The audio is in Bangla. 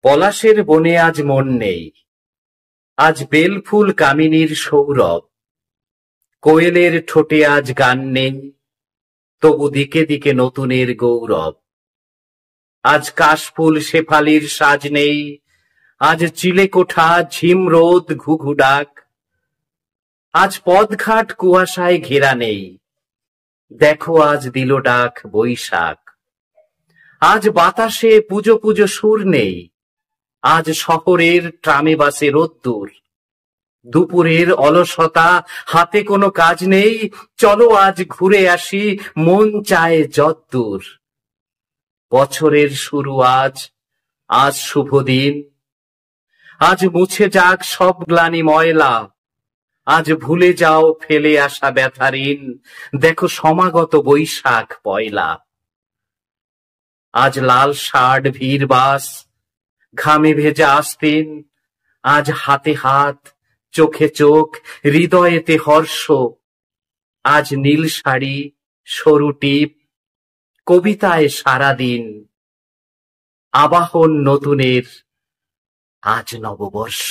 পলাশের বনে আজ মন নেই, আজ বেলফুল কামিনীর সৌরভ। কোয়েলের ঠোঁটে আজ গান নেই, তবু দিকে দিকে নতুনের গৌরব। আজ কাশফুল শেফালির সাজ নেই, আজ চিলেকোঠা ঝিম রোদ ঘুঘু ডাক। আজ পথঘাট কুয়াশায় ঘেরা নেই, দেখো আজ দিল ডাক বৈশাখ। আজ বাতাসে পুজো পুজো সুর নেই, আজ শহরের ট্রামে বাসে রোদ্দুর। দুপুরের অলসতা, হাতে কোনো কাজ নেই, চলো আজ ঘুরে আসি, মন চায় যদ্দূর। বছরের শুরু আজ, আজ শুভ দিন। আজ মুছে যাক সব গ্লানি ময়লা, আজ ভুলে যাও ফেলে আসা ব্যথা ঋণ, দেখো সমাগত বৈশাখ পয়লা। আজ লাল ষাঢ় ভিড় বাস, ঘামে ভেজা আস্তিন, আজ হাতে হাত চোখে চোখ হৃদয়েতে হর্ষ। আজ নীল শাড়ি সরু টিপ, কবিতায় সারাদিন। আবাহন নতুনের আজ নববর্ষ।